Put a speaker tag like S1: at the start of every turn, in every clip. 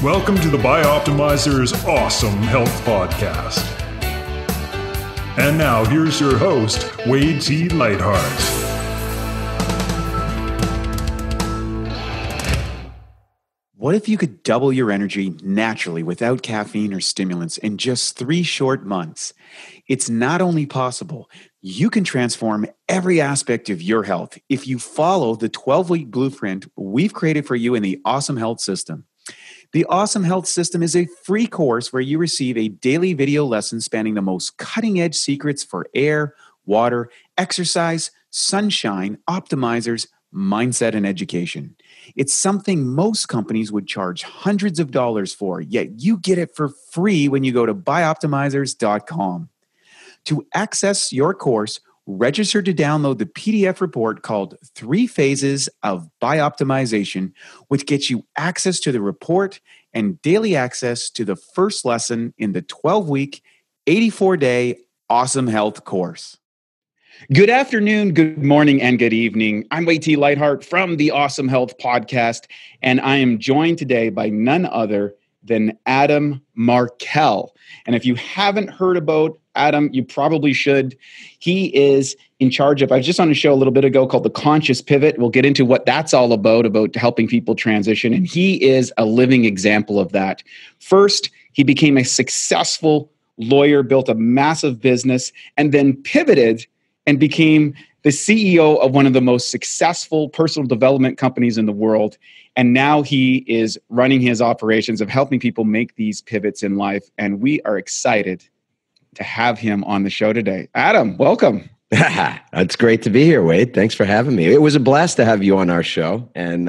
S1: Welcome to the Bioptimizers Awesome Health Podcast. And now here's your host, Wade T. Lightheart.
S2: What if you could double your energy naturally without caffeine or stimulants in just 3 short months? It's not only possible, you can transform every aspect of your health if you follow the 12-week blueprint we've created for you in the Awesome Health System. The Awesome Health System is a free course where you receive a daily video lesson spanning the most cutting-edge secrets for air, water, exercise, sunshine, optimizers, mindset, and education. It's something most companies would charge hundreds of dollars for, yet you get it for free when you go to bioptimizers.com. To access your course, register to download the PDF report called 3 Phases of Bioptimization, which gets you access to the report and daily access to the first lesson in the 12-week, 84-day Awesome Health course. Good afternoon, good morning, and good evening. I'm Wade T. Lightheart from the Awesome Health Podcast, and I am joined today by none other than Adam Markel. And if you haven't heard about Adam, you probably should. He is in charge of, I was just on a show a little bit ago called The Conscious Pivot. We'll get into what that's all about helping people transition. And he is a living example of that. First, he became a successful lawyer, built a massive business, and then pivoted and became the CEO of one of the most successful personal development companies in the world. And now he is running his operations of helping people make these pivots in life. And we are excited to have him on the show today. Adam, welcome.
S3: It's great to be here, Wade. Thanks for having me. It was a blast to have you on our show. And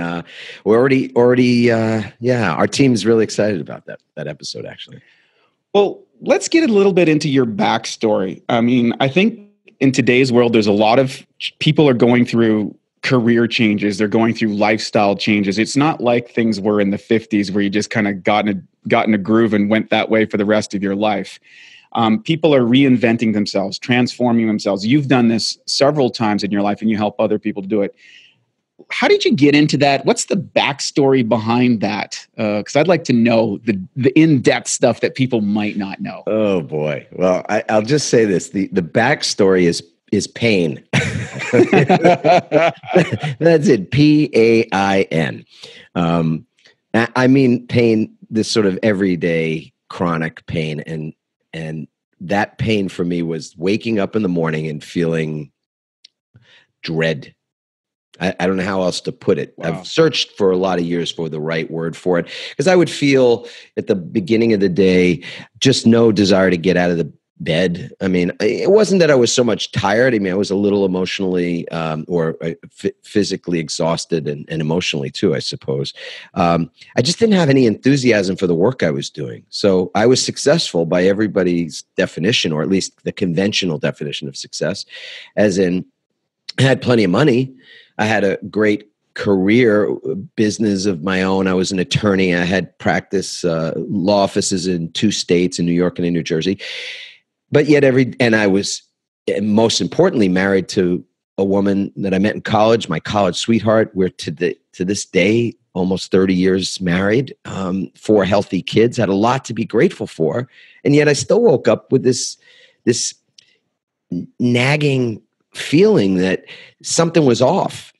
S3: we're already, our team is really excited about that episode, actually.
S2: Well, let's get a little bit into your backstory. I mean, I think in today's world, there's a lot of people are going through career changes. They're going through lifestyle changes. It's not like things were in the 50s where you just kind of got in a groove and went that way for the rest of your life. People are reinventing themselves, transforming themselves. You've done this several times in your life and you help other people to do it. How did you get into that? What's the backstory behind that? Because I'd like to know the in-depth stuff that people might not know.
S3: Oh, boy. Well, I'll just say this. The backstory is pain. That's it. Pain. I mean pain, this sort of everyday chronic pain. And that pain for me was waking up in the morning and feeling dread. I don't know how else to put it. Wow. I've searched for a lot of years for the right word for it, because I would feel at the beginning of the day just no desire to get out of the bed. I mean, it wasn't that I was so much tired. I mean, I was a little emotionally physically exhausted and emotionally too, I suppose. I just didn't have any enthusiasm for the work I was doing. So I was successful by everybody's definition, or at least the conventional definition of success, as in I had plenty of money. I had a great career, business of my own. I was an attorney. I had practice law offices in 2 states, in New York and in New Jersey. But yet and I was most importantly married to a woman that I met in college, my college sweetheart. We're to this day almost 30 years married, 4 healthy kids, had a lot to be grateful for. And yet I still woke up with this nagging feeling that something was off.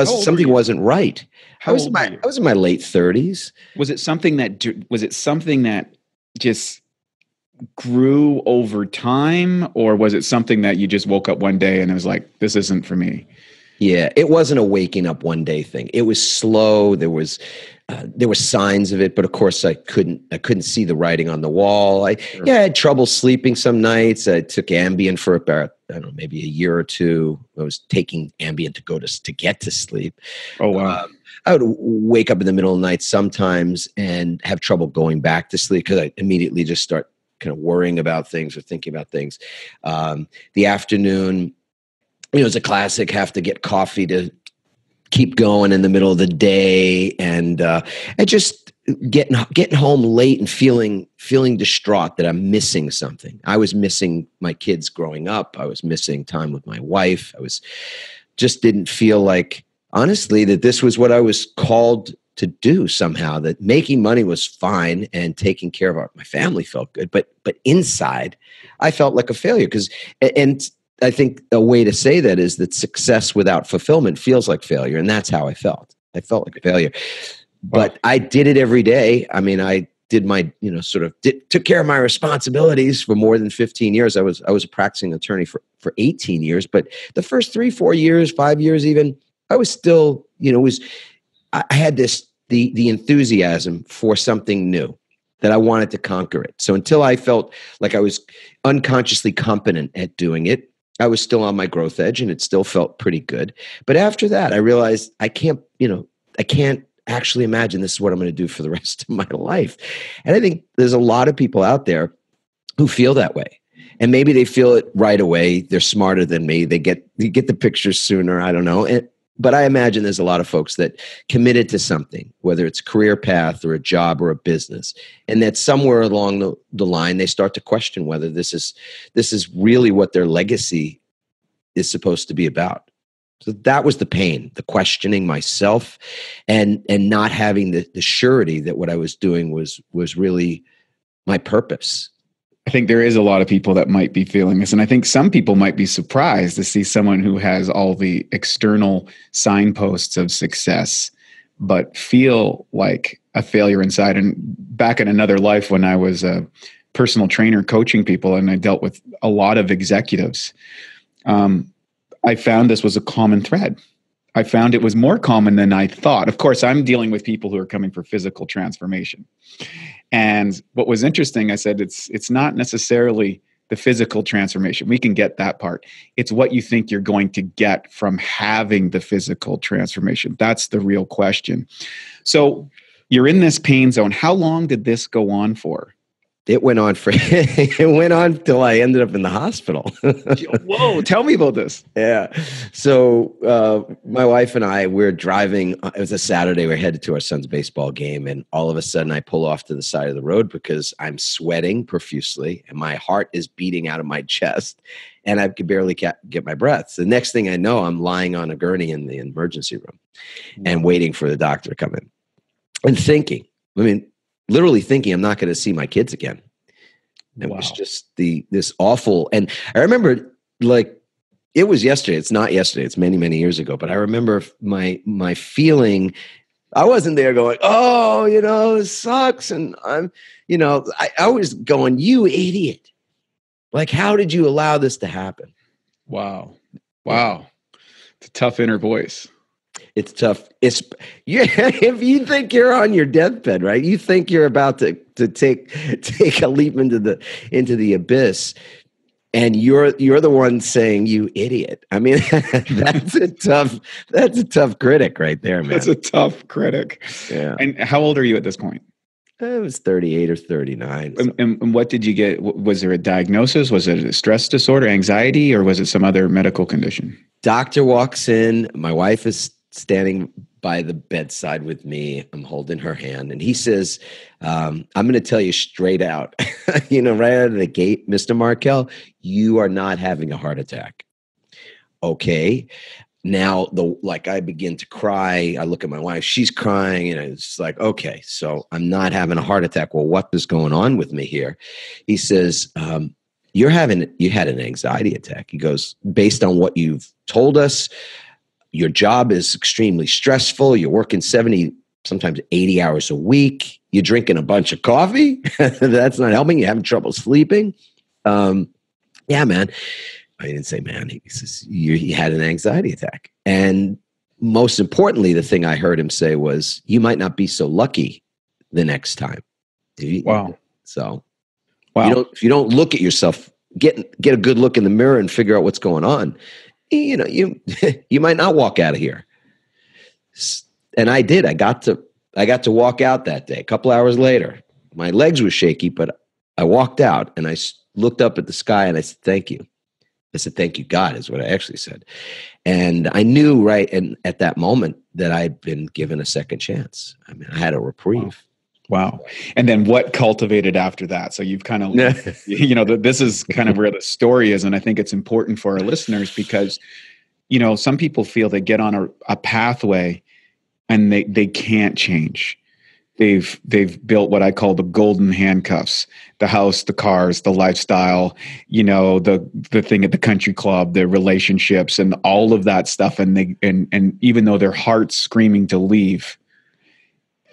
S3: Something wasn't right. I was in my late 30s.
S2: Was it something that just grew over time, or was it something that you just woke up one day and it was like, this isn't for me?
S3: Yeah, it wasn't a waking up one day thing. It was slow. There were signs of it, but of course I couldn't see the writing on the wall. I had trouble sleeping some nights. I took Ambien for about, I don't know, maybe a year or 2. I was taking Ambien to get to sleep.
S2: Oh, wow.
S3: I would wake up in the middle of the night sometimes and have trouble going back to sleep because I immediately just start kind of worrying about things or thinking about things. The afternoon, it's a classic, have to get coffee to keep going in the middle of the day. And I just getting home late and feeling distraught that I'm missing something. I was missing my kids growing up. I was missing time with my wife. Just didn't feel like, honestly, that this was what I was called to do somehow, that making money was fine and taking care of my family felt good. But inside, I felt like a failure and I think a way to say that is that success without fulfillment feels like failure. And that's how I felt. I felt like a failure. But I did it every day. I mean, I did my, took care of my responsibilities for more than 15 years. I was a practicing attorney for 18 years, but the first 3, 4 years, 5 years even, I was still, I had the enthusiasm for something new that I wanted to conquer it. So until I felt like I was unconsciously competent at doing it, I was still on my growth edge and it still felt pretty good. But after that, I realized I can't actually imagine this is what I'm going to do for the rest of my life. And I think there's a lot of people out there who feel that way. And maybe they feel it right away. They're smarter than me. They get the pictures sooner. I don't know. But I imagine there's a lot of folks that committed to something, whether it's a career path or a job or a business, and that somewhere along the line, they start to question whether this is really what their legacy is supposed to be about. So that was the pain, the questioning myself, and not having the surety that what I was doing was really my purpose.
S4: I think there is a lot of people that might be feeling this. And I think some people might be surprised to see someone who has all the external signposts of success, but feel like a failure inside. And back in another life when I was a personal trainer coaching people and I dealt with a lot of executives, I found this was a common thread. I found it was more common than I thought. Of course, I'm dealing with people who are coming for physical transformation. And what was interesting, I said, it's not necessarily the physical transformation. We can get that part. It's what you think you're going to get from having the physical transformation. That's the real question. So you're in this pain zone. How long did this go on for?
S3: It went on till I ended up in the hospital.
S4: Whoa, tell me about this.
S3: Yeah. So my wife and I, we're driving. It was a Saturday. We're headed to our son's baseball game. And all of a sudden I pull off to the side of the road because I'm sweating profusely and my heart is beating out of my chest and I could barely get my breath. So the next thing I know, I'm lying on a gurney in the emergency room and waiting for the doctor to come in and thinking, literally thinking I'm not going to see my kids again. It was just this awful. And I remember it was yesterday. It's not yesterday. It's many, many years ago. But I remember my feeling. I wasn't there going, oh, this sucks. And I'm, I was going, you idiot. Like, how did you allow this to happen?
S4: Wow. It's a tough inner voice.
S3: It's tough. If you think you're on your deathbed, right? You think you're about to take a leap into the abyss, and you're the one saying, "You idiot." I mean, that's a tough critic right there, man.
S4: That's a tough critic.
S3: Yeah.
S4: And how old are you at this point?
S3: I was 38 or 39.
S4: And what did you get? Was there a diagnosis? Was it a stress disorder, anxiety, or was it some other medical condition?
S3: Doctor walks in. My wife is standing by the bedside with me. I'm holding her hand. And he says, I'm going to tell you straight out, right out of the gate, Mr. Markel, you are not having a heart attack. Okay. Now, I begin to cry. I look at my wife. She's crying. And it's like, okay, so I'm not having a heart attack. Well, what is going on with me here? He says, you had an anxiety attack. He goes, based on what you've told us, your job is extremely stressful. You're working 70, sometimes 80 hours a week. You're drinking a bunch of coffee. That's not helping. You're having trouble sleeping. Yeah, man. I didn't say man. He says, you had an anxiety attack. And most importantly, the thing I heard him say was, you might not be so lucky the next time.
S4: Wow.
S3: So if you don't look at yourself, get a good look in the mirror and figure out what's going on, you might not walk out of here. And I did. I got to walk out that day. A couple hours later, my legs were shaky, but I walked out and I looked up at the sky and I said, thank you. I said, thank you, God, is what I actually said. And I knew right at that moment that I'd been given a second chance. I mean, I had a reprieve.
S4: Wow. And then what cultivated after that? So you've kind of, this is kind of where the story is. And I think it's important for our listeners because, some people feel they get on a pathway and they can't change. They've built what I call the golden handcuffs: the house, the cars, the lifestyle, the thing at the country club, the relationships, and all of that stuff. And and even though their heart's screaming to leave,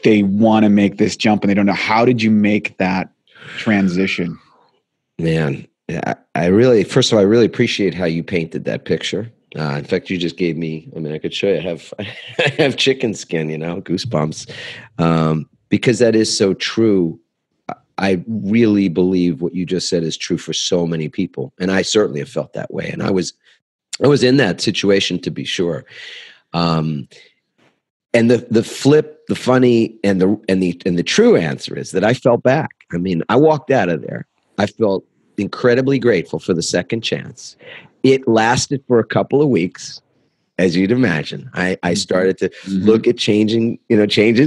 S4: they want to make this jump, and they don't know. How did you make that transition?
S3: Man, I first of all, I really appreciate how you painted that picture. In fact, you just gave me, I could show you, I have chicken skin, goosebumps, because that is so true. I really believe what you just said is true for so many people. And I certainly have felt that way. And I was in that situation, to be sure. And the flip, the funny, and the true answer is that I fell back. I walked out of there. I felt incredibly grateful for the second chance. It lasted for a couple of weeks, as you'd imagine. I started to look at changing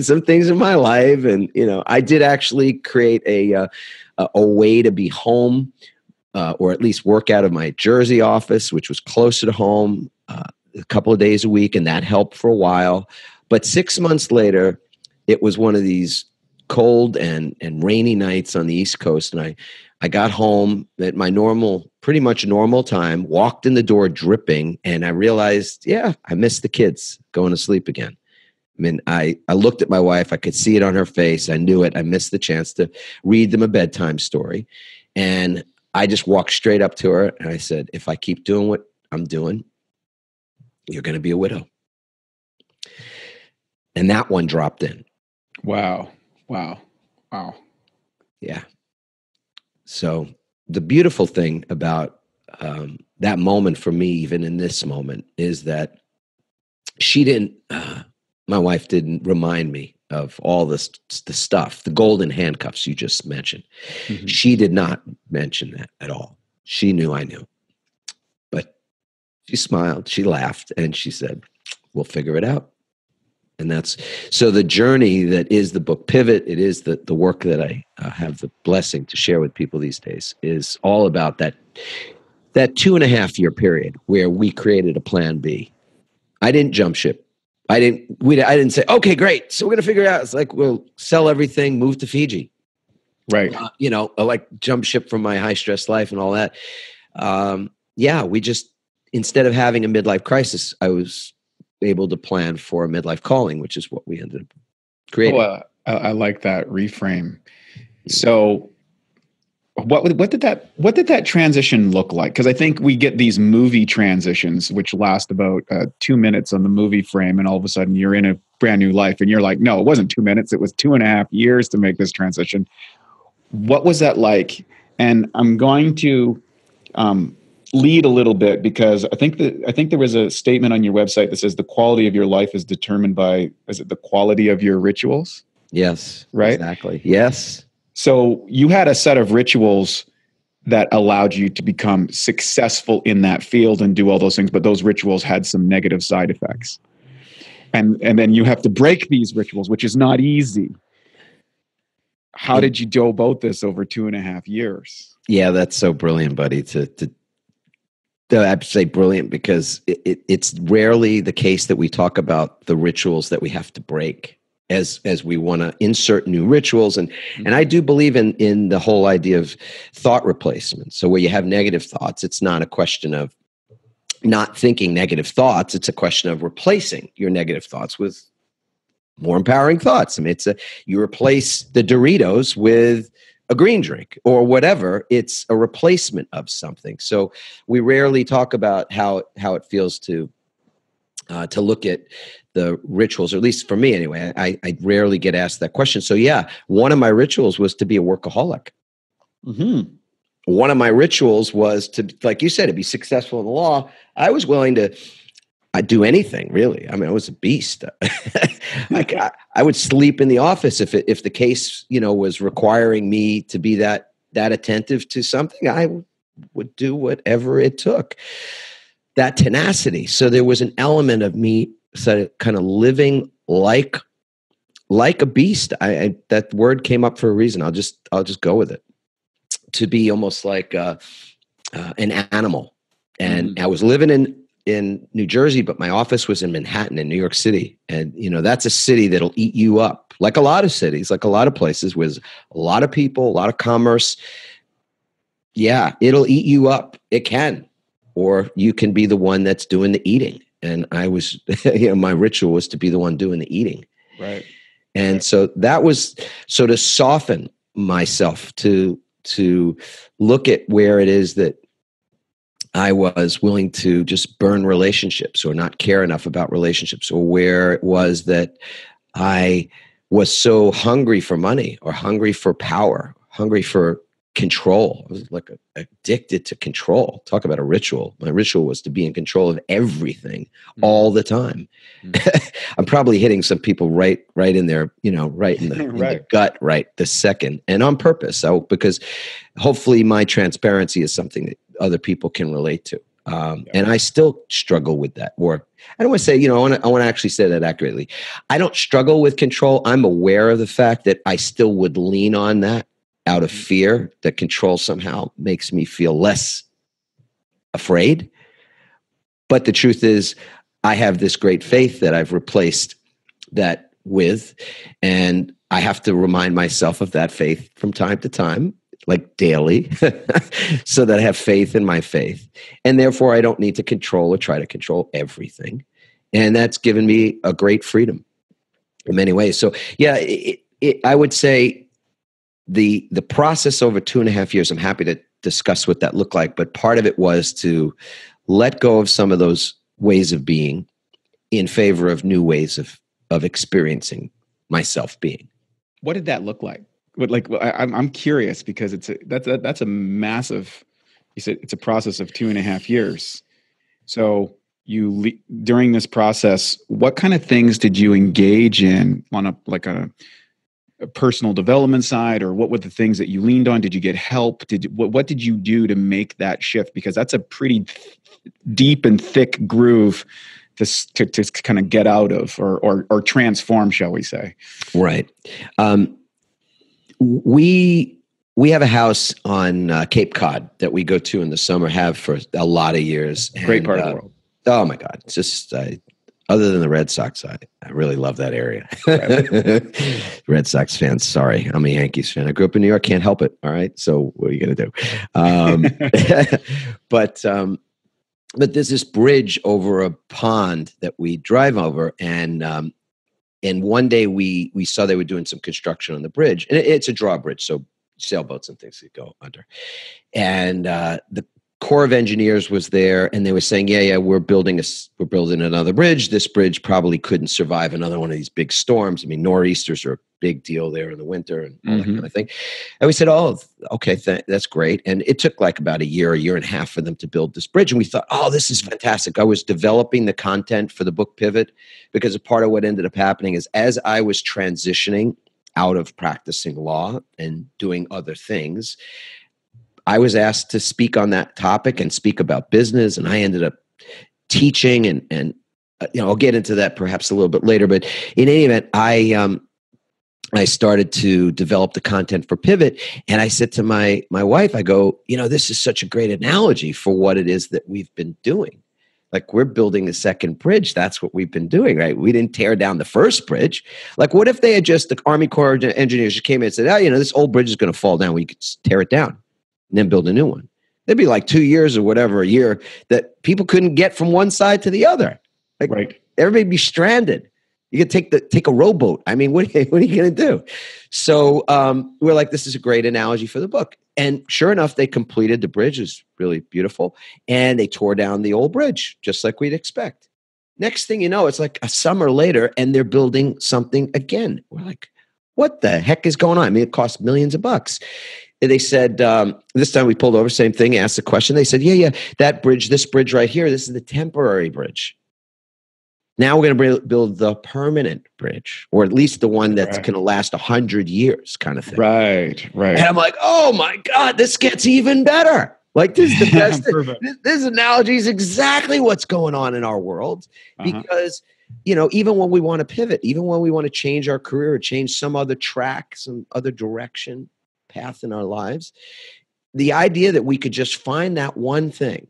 S3: some things in my life. And, I did actually create a way to be home, or at least work out of my Jersey office, which was closer to home, a couple of days a week. And that helped for a while. But 6 months later, it was one of these cold and rainy nights on the East Coast. And I got home at my pretty much normal time, walked in the door dripping, and I realized, I missed the kids going to sleep again. I looked at my wife. I could see it on her face. I knew it. I missed the chance to read them a bedtime story. And I just walked straight up to her and I said, if I keep doing what I'm doing, you're going to be a widow. And that one dropped in.
S4: Wow.
S3: Yeah. So the beautiful thing about that moment for me, even in this moment, is that my wife didn't remind me of all the stuff, the golden handcuffs you just mentioned. Mm-hmm. She did not mention that at all. She knew I knew. But she smiled, she laughed, and she said, we'll figure it out. And that's so the journey that is the book Pivot. It is the work that I have the blessing to share with people these days is all about that 2.5 year period where we created a plan B. I didn't jump ship. I didn't say, okay, great. So we're going to figure it out. It's like, we'll sell everything, move to Fiji.
S4: Right.
S3: Like jump ship from my high stress life and all that. We just, instead of having a midlife crisis, I was able to plan for a midlife calling, which is what we ended up creating.
S4: Well, I like that reframe. So what did that transition look like? Because I think we get these movie transitions, which last about 2 minutes on the movie frame, and all of a sudden you're in a brand new life, and you're like, no, it wasn't 2 minutes; it was 2.5 years to make this transition. What was that like? And I'm going to lead a little bit because I think there was a statement on your website that says the quality of your life is determined by, is it the quality of your rituals?
S3: Yes.
S4: Right?
S3: Exactly. Yes.
S4: So you had a set of rituals that allowed you to become successful in that field and do all those things, but those rituals had some negative side effects. And then you have to break these rituals, which is not easy. How did you go about this over 2.5 years?
S3: Yeah, that's so brilliant, buddy, I'd say brilliant because it's rarely the case that we talk about the rituals that we have to break as we want to insert new rituals. And I do believe in the whole idea of thought replacement. So where you have negative thoughts, it's not a question of not thinking negative thoughts. It's a question of replacing your negative thoughts with more empowering thoughts. You replace the Doritos with a green drink or whatever. It's a replacement of something. So we rarely talk about how it feels to look at the rituals, or at least for me anyway. I rarely get asked that question. So yeah, one of my rituals was to be a workaholic. Mm-hmm. One of my rituals was to, like you said, to be successful in the law. I was willing to do anything, really. I was a beast. I would sleep in the office if the case, was requiring me to be that attentive to something. I would do whatever it took. That tenacity. So there was an element of me kind of living like a beast. That word came up for a reason. I'll just go with it. To be almost like an animal, and I was living in in New Jersey, but my office was in Manhattan in New York City. And, that's a city that'll eat you up, like a lot of cities, like a lot of places with a lot of people, a lot of commerce. Yeah, it'll eat you up. It can. Or you can be the one that's doing the eating. And I was, my ritual was to be the one doing the eating.
S4: Right.
S3: And so that was so to soften myself to look at where it is that I was willing to just burn relationships or not care enough about relationships, or where it was that I was so hungry for money or hungry for power, hungry for control. I was like addicted to control. Talk about a ritual. My ritual was to be in control of everything all the time. I'm probably hitting some people right in there, right in the, in the gut, right this second, and on purpose. So because hopefully my transparency is something that other people can relate to. And I still struggle with that. Or I don't want to say, I want to actually say that accurately. I don't struggle with control. I'm aware of the fact that I still would lean on that out of fear, that control somehow makes me feel less afraid. But the truth is, I have this great faith that I've replaced that with, and I have to remind myself of that faith from time to time, like daily, so that I have faith in my faith. And therefore, I don't need to control or try to control everything. And that's given me a great freedom in many ways. So yeah, I would say the process over 2.5 years, I'm happy to discuss what that looked like, but part of it was to let go of some of those ways of being in favor of new ways of experiencing myself being.
S4: What did that look like? I'm curious, because that's a massive. You said it's a process of 2.5 years. So during this process, what kind of things did you engage in on a personal development side, or what were the things that you leaned on? Did you get help? What did you do to make that shift? Because that's a pretty deep and thick groove to kind of get out of or transform, shall we say?
S3: Right. We have a house on Cape Cod that we go to in the summer, have for a lot of years.
S4: Great part of the world.
S3: Oh my God. It's just, other than the Red Sox, I really love that area. Red Sox fans, sorry. I'm a Yankees fan. I grew up in New York. Can't help it. All right. So what are you going to do? But there's this bridge over a pond that we drive over. And one day we saw they were doing some construction on the bridge. And it's a drawbridge, so sailboats and things could go under. And the Corps of Engineers was there, and they were saying, yeah, we're building another bridge. This bridge probably couldn't survive another one of these big storms. I mean, nor'easters are a big deal there in the winter and all that kind of thing. And we said, oh, okay, that's great. And it took like about a year and a half for them to build this bridge. And we thought, oh, this is fantastic. I was developing the content for the book Pivot, because a part of what ended up happening is, as I was transitioning out of practicing law and doing other things, I was asked to speak on that topic and speak about business, and I ended up teaching, and I'll get into that perhaps a little bit later. But in any event, I started to develop the content for Pivot, and I said to my wife, I go, this is such a great analogy for what it is that we've been doing. Like, we're building a second bridge. That's what we've been doing, right? We didn't tear down the first bridge. Like, what if the Army Corps of Engineers just came in and said, this old bridge is going to fall down. We could tear it down and then build a new one. It'd be like 2 years or whatever, a year, that people couldn't get from one side to the other. Like, right. Everybody'd be stranded. You could take a rowboat. I mean, what are you going to do? So we're like, this is a great analogy for the book. And sure enough, they completed the bridge. It was really beautiful. And they tore down the old bridge, just like we'd expect. Next thing you know, it's like a summer later, and they're building something again. We're like, what the heck is going on? I mean, it cost millions of bucks. And they said, this time we pulled over, same thing, asked the question. They said, yeah, that bridge, this bridge right here, this is the temporary bridge. Now we're going to build the permanent bridge, or at least the one that's going to last 100 years kind of thing.
S4: Right.
S3: And I'm like, oh my God, this gets even better. Like, this is the best. This analogy is exactly what's going on in our world, because, even when we want to pivot, even when we want to change our career or change some other track, some other direction, path in our lives, the idea that we could just find that one thing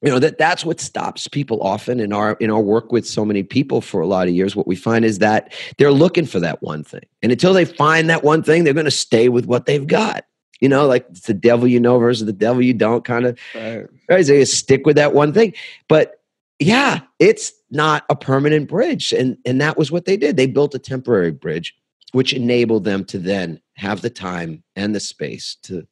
S3: That's what stops people often in our work with so many people for a lot of years. What we find is that they're looking for that one thing. And until they find that one thing, they're going to stay with what they've got. Like it's the devil you know versus the devil you don't kind of. Right? So you stick with that one thing. But yeah, it's not a permanent bridge. And that was what they did. They built a temporary bridge, which enabled them to then have the time and the space to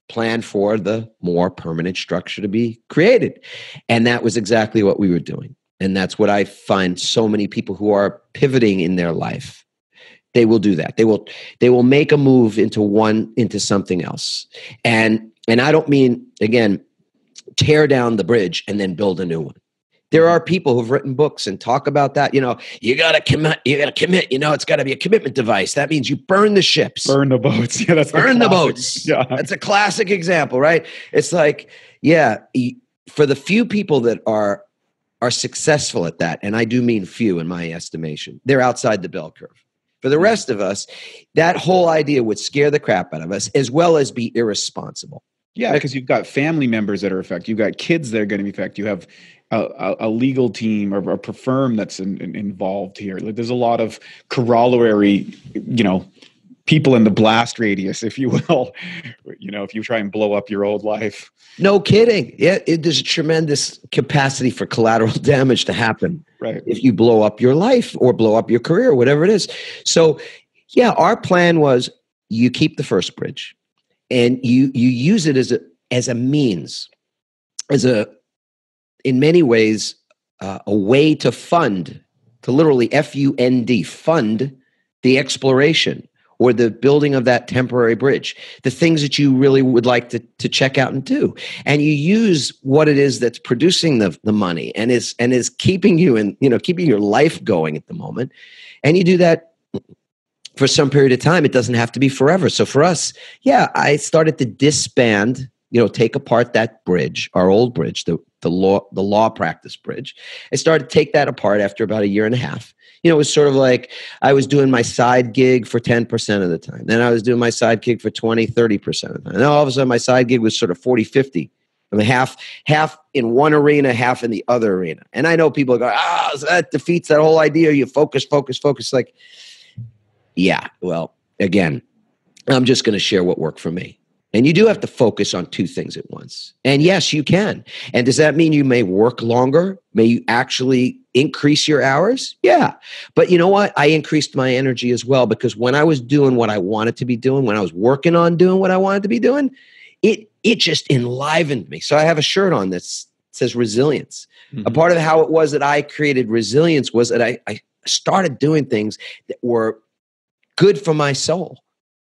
S3: plan for the more permanent structure to be created. And that was exactly what we were doing. And that's what I find so many people who are pivoting in their life. They will do that. They will make a move into something else. And I don't mean, again, tear down the bridge and then build a new one. There are people who've written books and talk about that. You got to commit. It's got to be a commitment device. That means you burn the ships.
S4: Burn the boats. Yeah, that's
S3: burn the boats. Yeah. That's a classic example, right? It's like, for the few people that are successful at that, and I do mean few in my estimation, they're outside the bell curve. For the rest of us, that whole idea would scare the crap out of us, as well as be irresponsible.
S4: Yeah, because you've got family members that are affected. You've got kids that are going to be affected. You have a legal team or a firm that's involved here. Like, there's a lot of corollary, people in the blast radius, if you will, if you try and blow up your old life.
S3: No kidding. Yeah, there's a tremendous capacity for collateral damage to happen.
S4: Right.
S3: If you blow up your life or blow up your career, whatever it is. So, yeah, our plan was you keep the first bridge and you use it as a means, in many ways, a way to literally FUND, fund the exploration or the building of that temporary bridge, the things that you really would like to check out and do. And you use what it is that's producing the money and is keeping you keeping your life going at the moment. And you do that for some period of time. It doesn't have to be forever. So for us, I started to disband, take apart that bridge, our old bridge, the law practice bridge. I started to take that apart after about a year and a half. It was sort of like I was doing my side gig for 10% of the time. Then I was doing my side gig for 20, 30% of the time. And then all of a sudden my side gig was sort of 40, 50. I mean, half in one arena, half in the other arena. And I know people go, so that defeats that whole idea. You focus. Like, yeah, well, again, I'm just going to share what worked for me. And you do have to focus on two things at once. And yes, you can. And does that mean you may work longer? May you actually increase your hours? Yeah. But you know what? I increased my energy as well, because when I was doing what I wanted to be doing, when I was working on doing what I wanted to be doing, it just enlivened me. So I have a shirt on that says resilience. Mm-hmm. A part of how it was that I created resilience was that I started doing things that were good for my soul.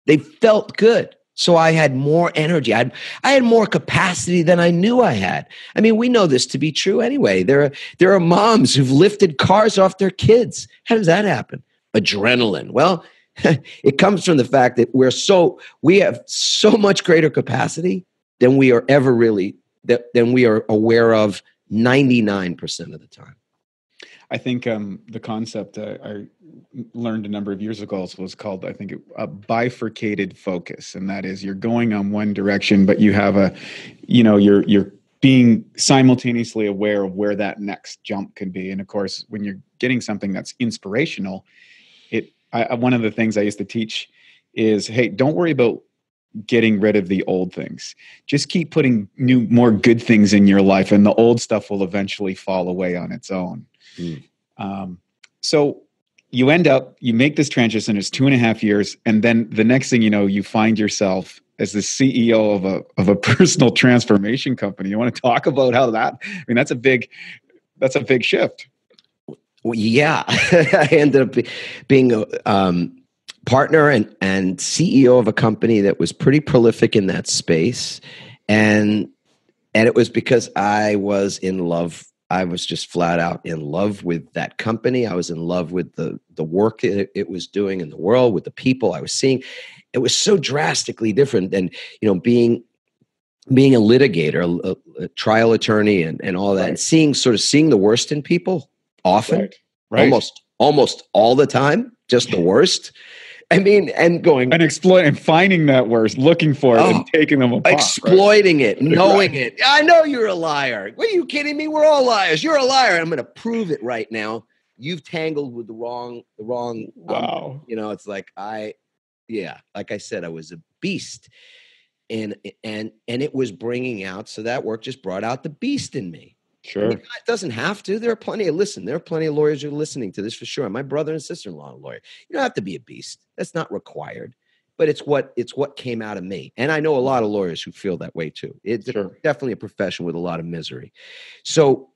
S3: They felt good. So I had more energy. I had more capacity than I knew I had. I mean, we know this to be true anyway. There are moms who've lifted cars off their kids. How does that happen? Adrenaline. Well, it comes from the fact that we have so much greater capacity than we are ever really, than we are aware of 99% of the time.
S4: I think the concept I learned a number of years ago was called, I think, a bifurcated focus. And that is, you're going on one direction, but you have you're being simultaneously aware of where that next jump can be. And of course, when you're getting something that's inspirational, one of the things I used to teach is, hey, don't worry about getting rid of the old things. Just keep putting more good things in your life, and the old stuff will eventually fall away on its own. So you make this transition. It's 2.5 years. And then the next thing you know, you find yourself as the CEO of a personal transformation company. You want to talk about how that's a big shift.
S3: Well, yeah. I ended up being a partner and CEO of a company that was pretty prolific in that space. And it was because I was in love. I was just flat out in love with that company. I was in love with the work it was doing in the world, with the people I was seeing. It was so drastically different than, being a litigator, a trial attorney and all that, right. And seeing the worst in people often,
S4: right.
S3: almost all the time, just the worst. I mean, and going
S4: and exploiting and finding that worst, looking for it and taking them apart.
S3: Exploiting it, knowing it. I know you're a liar. What, are you kidding me? We're all liars. You're a liar. I'm going to prove it right now. You've tangled with the wrong.
S4: Wow.
S3: It's like like I said, I was a beast, and it was bringing out. So that work just brought out the beast in me.
S4: Sure.
S3: It doesn't have to. There are plenty of lawyers who are listening to this for sure. My brother and sister-in-law are lawyers. You don't have to be a beast. That's not required. But it's what came out of me. And I know a lot of lawyers who feel that way too. It's definitely a profession with a lot of misery. So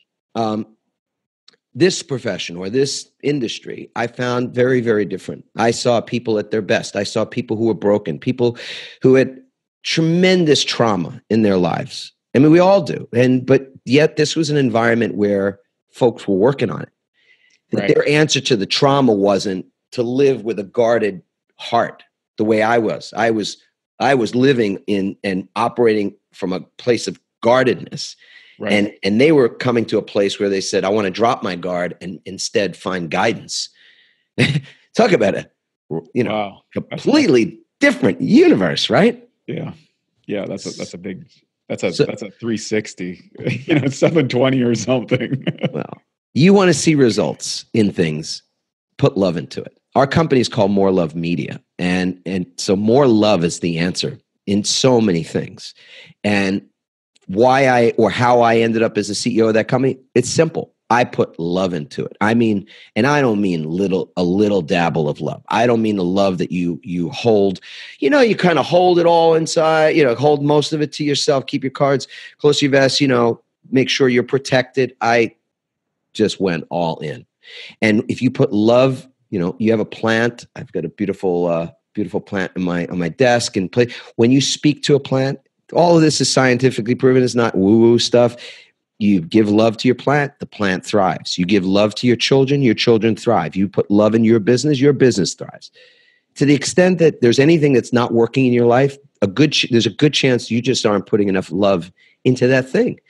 S3: this profession or this industry, I found very, very different. I saw people at their best. I saw people who were broken, people who had tremendous trauma in their lives. I mean, we all do. But yet this was an environment where folks were working on it. Right. Their answer to the trauma wasn't to live with a guarded heart the way I was. I was living in and operating from a place of guardedness. Right. And they were coming to a place where they said, I want to drop my guard and instead find guidance. Talk about a completely different universe, right?
S4: Yeah. Yeah, that's a 360, 720 or something.
S3: Well, you want to see results in things, put love into it. Our company is called More Love Media. And so more love is the answer in so many things. And how I ended up as the CEO of that company, it's simple. I put love into it. I mean, and I don't mean a little dabble of love. I don't mean the love that you hold, you kind of hold it all inside, hold most of it to yourself, keep your cards close to your vest, make sure you're protected. I just went all in. And if you put love, you have a plant. I've got a beautiful plant on my desk and when you speak to a plant, all of this is scientifically proven. It's not woo-woo stuff. You give love to your plant, the plant thrives. You give love to your children thrive. You put love in your business thrives. To the extent that there's anything that's not working in your life, there's a good chance you just aren't putting enough love into that thing.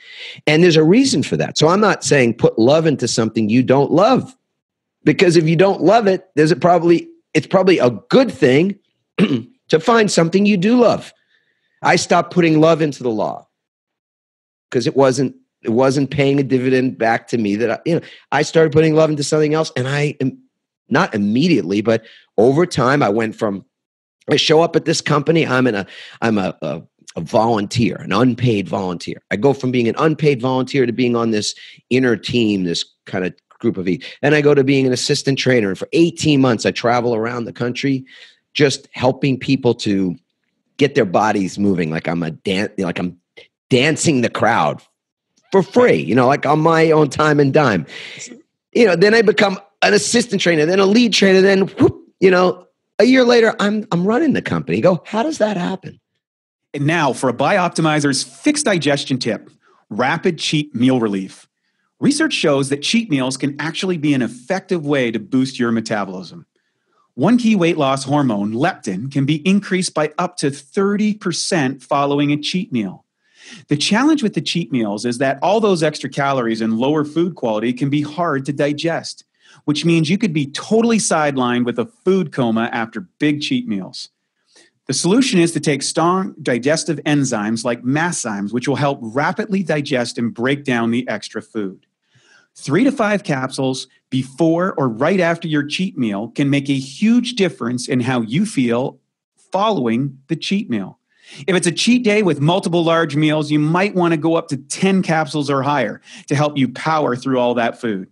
S3: And there's a reason for that. So I'm not saying put love into something you don't love. Because if you don't love it, it's probably a good thing to find something you do love. I stopped putting love into the law because it wasn't paying a dividend back to me. That I started putting love into something else, and I am not immediately, but over time, I show up at this company. I'm a volunteer, an unpaid volunteer. I go from being an unpaid volunteer to being on this inner team, this kind of group of and I go to being an assistant trainer. And for 18 months, I travel around the country, just helping people to get their bodies moving, like I'm dancing the crowd for free, like on my own time and dime. Then I become an assistant trainer, then a lead trainer, then whoop, a year later, I'm running the company. Go, how does that happen?
S2: And now for a Bioptimizers fixed digestion tip: rapid cheat meal relief. Research shows that cheat meals can actually be an effective way to boost your metabolism. One key weight loss hormone, leptin, can be increased by up to 30% following a cheat meal. The challenge with the cheat meals is that all those extra calories and lower food quality can be hard to digest, which means you could be totally sidelined with a food coma after big cheat meals. The solution is to take strong digestive enzymes like masszymes, which will help rapidly digest and break down the extra food. 3 to 5 capsules before or right after your cheat meal can make a huge difference in how you feel following the cheat meal. If it's a cheat day with multiple large meals, you might want to go up to 10 capsules or higher to help you power through all that food.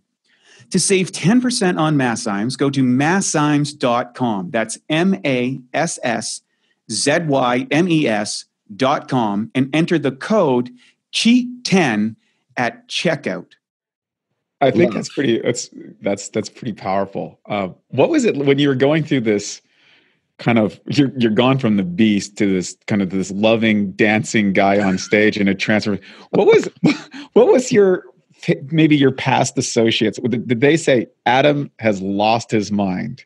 S2: To save 10% on masszymes, go to masszymes.com. That's MASSZYMES.com and enter the code CHEAT10 at checkout.
S4: I think that's pretty powerful. What was it when you were going through this kind of, you're gone from the beast to this kind of this loving dancing guy on stage in a transfer. What was your past associates? Did they say Adam has lost his mind?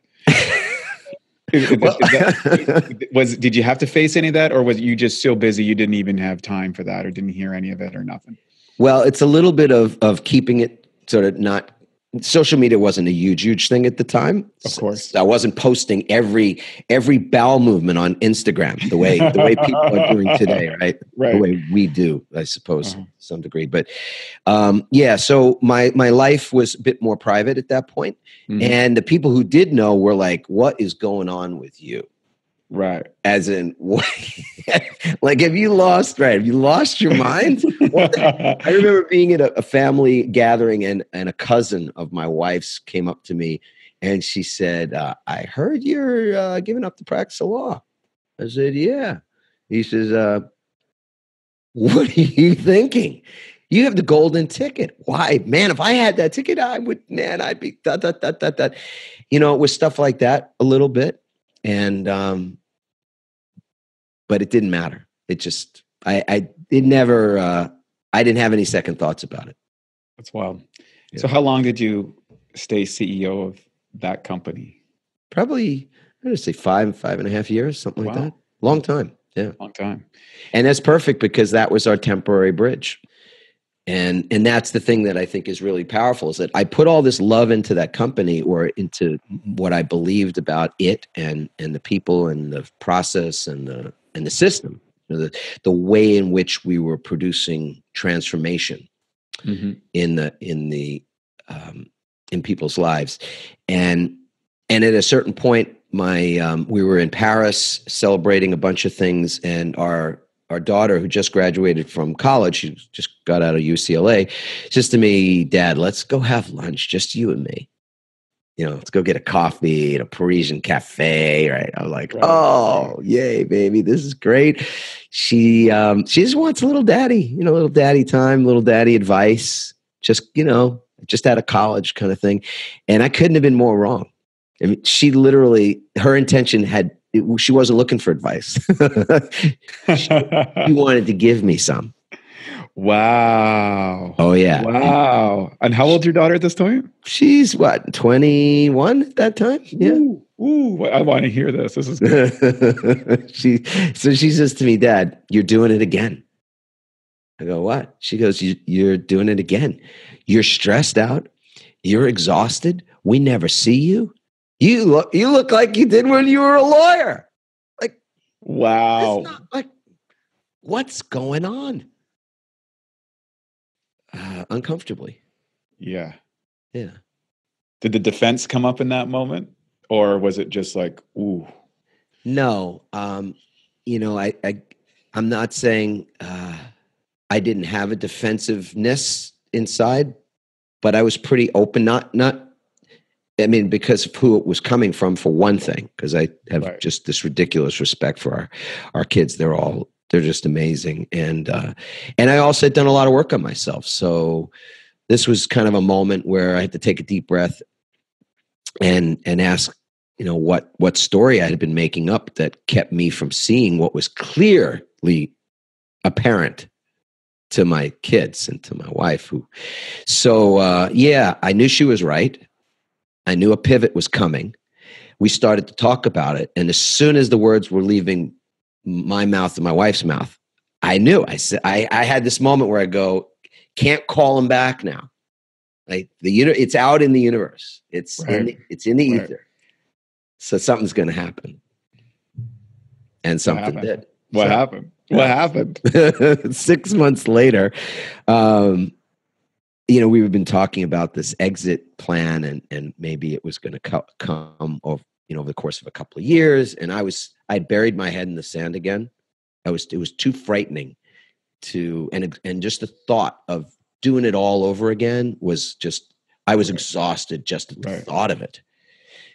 S4: Did you have to face any of that, or was you just so busy you didn't even have time for that, or didn't hear any of it, or nothing?
S3: Well, it's a little bit of keeping it sort of not social media wasn't a huge thing at the time.
S4: Of course.
S3: So I wasn't posting every bowel movement on Instagram the way people are doing today, right?
S4: Right.
S3: The way we do, I suppose, to some degree. But so my life was a bit more private at that point. And the people who did know were like, what is going on with you?
S4: Right.
S3: As in, like, have you lost your mind? I remember being at a family gathering, and a cousin of my wife's came up to me, and she said, I heard you're giving up the practice of law. I said, yeah. He says, what are you thinking? You have the golden ticket. Why? Man, if I had that ticket, I'd be it was stuff like that a little bit. And, but it didn't matter. It just, I didn't have any second thoughts about it.
S4: That's wild.
S3: Yeah.
S4: So how long did you stay CEO of that company?
S3: Probably, I'm going to say 5.5 years, something like that. Long time. Yeah.
S4: Long time.
S3: And that's perfect because that was our temporary bridge. And that's the thing that I think is really powerful, is that I put all this love into that company, or into what I believed about it, and the people and the process and the system, the way in which we were producing transformation in people's lives. And at a certain point, we were in Paris celebrating a bunch of things, and our daughter, who just graduated from college, she just got out of UCLA, says to me, Dad, let's go have lunch, just you and me. Let's go get a coffee at a Parisian cafe, right? I'm like, oh, yay, baby, this is great. She just wants a little daddy, little daddy time, little daddy advice, just out of college kind of thing. And I couldn't have been more wrong. I mean, she literally, her intention she wasn't looking for advice. She wanted to give me some.
S4: Wow.
S3: Oh, yeah.
S4: Wow. And how old's your daughter at this time?
S3: She's 21 at that time? Yeah.
S4: Ooh, I want to hear this. This is good.
S3: She says to me, Dad, you're doing it again. I go, what? She goes, you're doing it again. You're stressed out. You're exhausted. We never see you. You look like you did when you were a lawyer. Like,
S4: wow.
S3: What's going on? Uncomfortably.
S4: Yeah.
S3: Yeah.
S4: Did the defense come up in that moment, or was it just like, ooh?
S3: No. I'm not saying I didn't have a defensiveness inside, but I was pretty open. Because of who it was coming from, for one thing, because I have just this ridiculous respect for our kids. They're just amazing. And I also had done a lot of work on myself. So this was kind of a moment where I had to take a deep breath and ask, what story I had been making up that kept me from seeing what was clearly apparent to my kids and to my wife. I knew she was right. I knew a pivot was coming. We started to talk about it. And as soon as the words were leaving my mouth and my wife's mouth, I knew. I said, I had this moment where I go, can't call him back now. Like it's out in the universe. It's in the ether. So something's going to happen. And something did.
S4: What happened? What happened?
S3: 6 months later, we've been talking about this exit plan, and maybe it was going to come over the course of a couple of years. And I'd buried my head in the sand again. It was too frightening and just the thought of doing it all over again was just, I was exhausted just at the thought of it.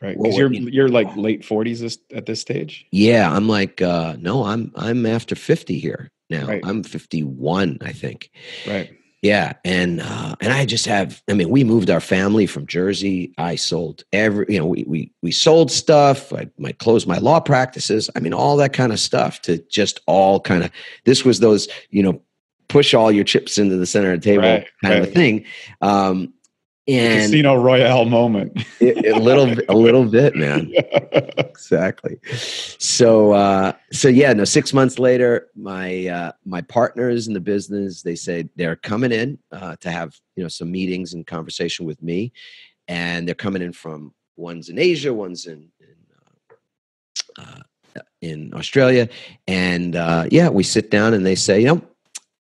S4: Right. Because you're like late 40s at this stage.
S3: Yeah. I'm like, no, I'm after 50 here now.
S4: Right.
S3: I'm 51, I think.
S4: Right.
S3: Yeah. And I just we moved our family from Jersey. I sold we sold stuff. I closed my law practices. All that kind of stuff to just all kind of, this was those, push all your chips into the center of the table kind of a thing. And
S4: Casino Royale moment.
S3: a little bit, man. Exactly. So 6 months later, my partners in the business, they say they're coming in to have some meetings and conversation with me, and they're coming in from one's in Asia, one's in Australia, and we sit down and they say,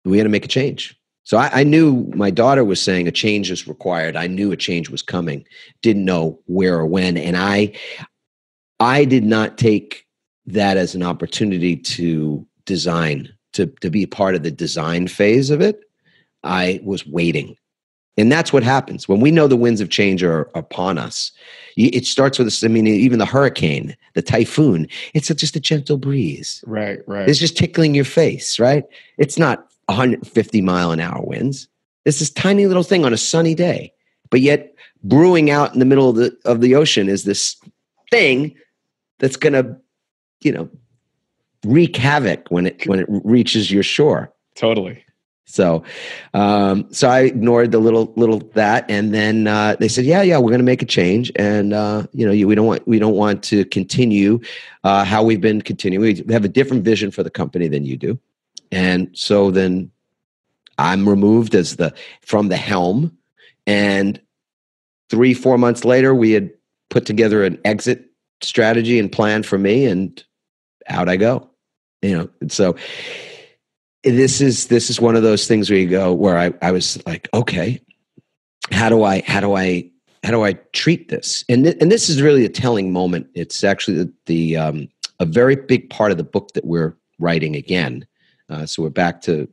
S3: we got to make a change. So I knew my daughter was saying a change is required. I knew a change was coming. Didn't know where or when, and I did not take that as an opportunity to design, to be a part of the design phase of it. I was waiting. And that's what happens when we know the winds of change are upon us. It starts with this. I mean, even the hurricane, the typhoon, it's just a gentle breeze.
S4: Right.
S3: It's just tickling your face, right? It's not 150 mile an hour winds. It's this tiny little thing on a sunny day. But yet brewing out in the middle of the ocean is this thing that's going to, wreak havoc when it reaches your shore.
S4: Totally.
S3: So I ignored the little that, and then they said, yeah, we're going to make a change, and we don't want to continue how we've been continuing. We have a different vision for the company than you do, and so then I'm removed from the helm, and 3-4 months later, we had put together an exit strategy and plan for me, and out I go. And so. This is one of those things where I was like, okay, how do I treat this? And this is really a telling moment. It's actually a very big part of the book that we're writing again. So we're back to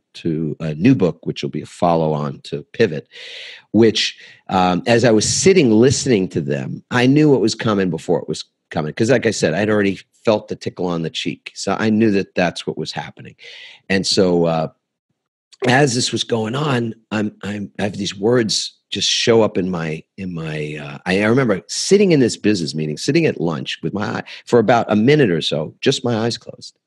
S3: a new book, which will be a follow-on to Pivot, which as I was sitting listening to them, I knew what was coming before it was coming. Because like I said, I'd already felt the tickle on the cheek. So I knew that that's what was happening. And so as this was going on, I have these words just show up in my I remember sitting in this business meeting, sitting at lunch with my eye for about a minute or so, just my eyes closed.